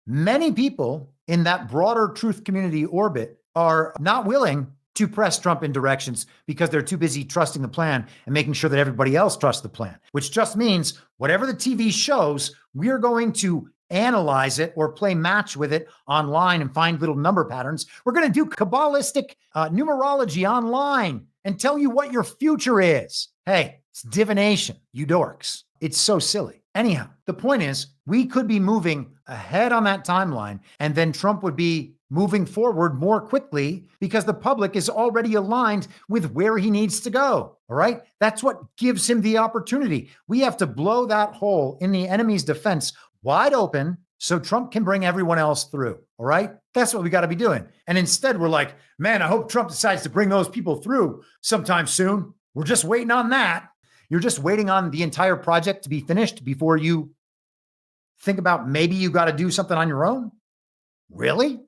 Many people in that broader truth community orbit are not willing to press Trump in directions because they're too busy trusting the plan and making sure that everybody else trusts the plan, which just means whatever the TV shows, we're going to analyze it or play match with it online and find little number patterns. We're going to do Kabbalistic numerology online and tell you what your future is. Hey, it's divination, you dorks. It's so silly. Anyhow, the point is, we could be moving ahead on that timeline, and then Trump would be moving forward more quickly because the public is already aligned with where he needs to go. All right. That's what gives him the opportunity. We have to blow that hole in the enemy's defense wide open so Trump can bring everyone else through. All right. That's what we got to be doing. And instead, we're like, man, I hope Trump decides to bring those people through sometime soon. We're just waiting on that. You're just waiting on the entire project to be finished before you think about maybe you got to do something on your own. Really?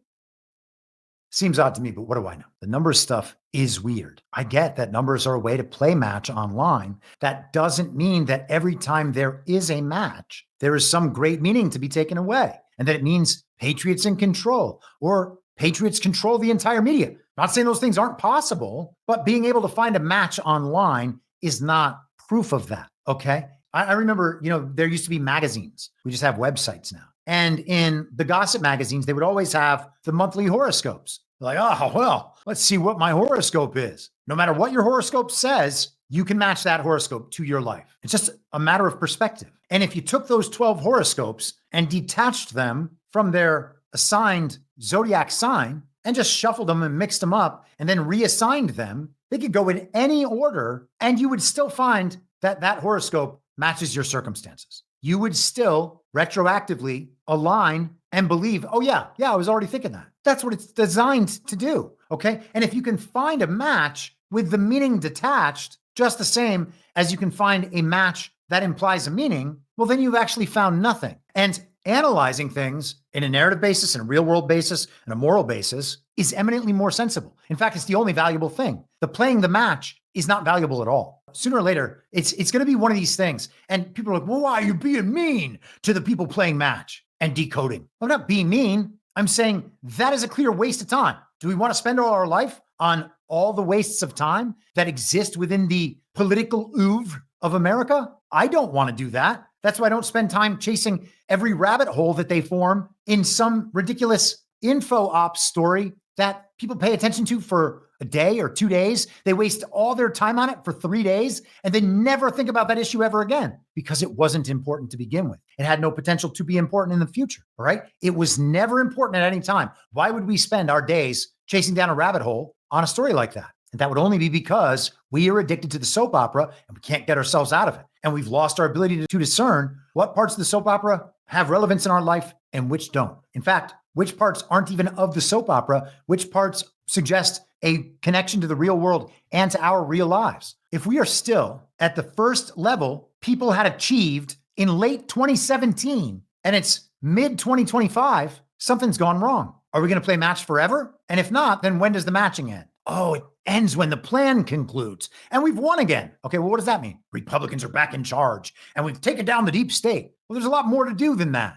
Seems odd to me, but what do I know? The numbers stuff is weird. I get that numbers are a way to play match online. That doesn't mean that every time there is a match, there is some great meaning to be taken away, and that it means Patriots in control or Patriots control the entire media. Not saying those things aren't possible, but being able to find a match online is not proof of that. Okay. I remember, there used to be magazines. We just have websites now. And in the gossip magazines, they would always have the monthly horoscopes. Like, oh, well, let's see what my horoscope is. No matter what your horoscope says, you can match that horoscope to your life. It's just a matter of perspective. And if you took those 12 horoscopes and detached them from their assigned zodiac sign and just shuffled them and mixed them up and then reassigned them, they could go in any order and you would still find that that horoscope matches your circumstances. You would still retroactively align and believe, oh yeah, I was already thinking that. That's what it's designed to do, okay? And if you can find a match with the meaning detached, just the same as you can find a match that implies a meaning, well, then you've actually found nothing. And analyzing things in a narrative basis, and a real world basis, and a moral basis is eminently more sensible. In fact, it's the only valuable thing. The playing the match is not valuable at all. Sooner or later, it's going to be one of these things. And people are like, well, why are you being mean to the people playing match and decoding? I'm not being mean. I'm saying that is a clear waste of time. Do we want to spend all our life on all the wastes of time that exist within the political oeuvre of America? I don't want to do that. That's why I don't spend time chasing every rabbit hole that they form in some ridiculous info ops story that people pay attention to for a day or 2 days. They waste all their time on it for 3 days and then never think about that issue ever again because it wasn't important to begin with. It had no potential to be important in the future, all right? It was never important at any time. Why would we spend our days chasing down a rabbit hole on a story like that? And that would only be because we are addicted to the soap opera and we can't get ourselves out of it. And we've lost our ability to discern what parts of the soap opera have relevance in our life and which don't. In fact, which parts aren't even of the soap opera, which parts suggest a connection to the real world and to our real lives. If we are still at the first level people had achieved in late 2017 and it's mid 2025, something's gone wrong. Are we going to play match forever? And if not, then when does the matching end? Oh, it ends when the plan concludes and we've won again. Okay, well, what does that mean? Republicans are back in charge and we've taken down the deep state. Well, there's a lot more to do than that.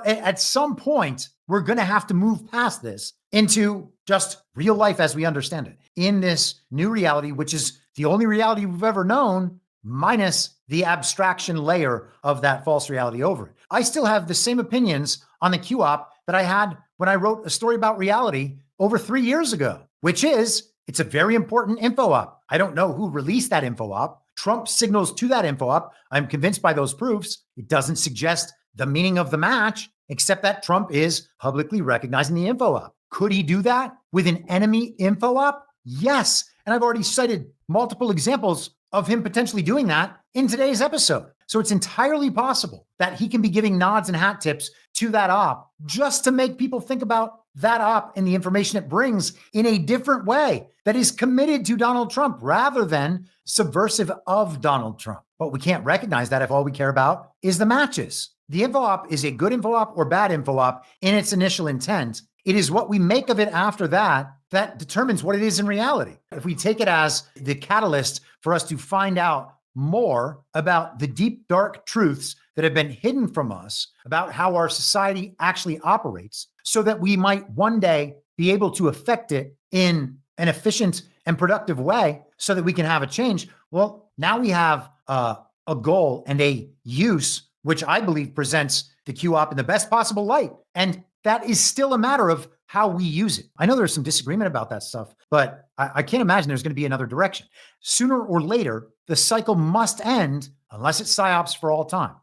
At some point, we're going to have to move past this into just real life as we understand it in this new reality, which is the only reality we've ever known, minus the abstraction layer of that false reality over it. I still have the same opinions on the Q-op that I had when I wrote a story about reality over 3 years ago, which is it's a very important info op. I don't know who released that info op. Trump signals to that info op. I'm convinced by those proofs. It doesn't suggest the meaning of the match, except that Trump is publicly recognizing the info op. Could he do that with an enemy info op? Yes. And I've already cited multiple examples of him potentially doing that in today's episode. So it's entirely possible that he can be giving nods and hat tips to that op just to make people think about that op and the information it brings in a different way that is committed to Donald Trump rather than subversive of Donald Trump. But we can't recognize that if all we care about is the matches. The info op is a good info op or bad info op in its initial intent. It is what we make of it after that that determines what it is in reality. If we take it as the catalyst for us to find out more about the deep, dark truths that have been hidden from us about how our society actually operates so that we might one day be able to affect it in an efficient and productive way so that we can have a change. Well, now we have a goal and a use, which I believe presents the QOP in the best possible light. And that is still a matter of how we use it. I know there's some disagreement about that stuff, but I can't imagine there's going to be another direction. Sooner or later, the cycle must end unless it's PSYOPs for all time.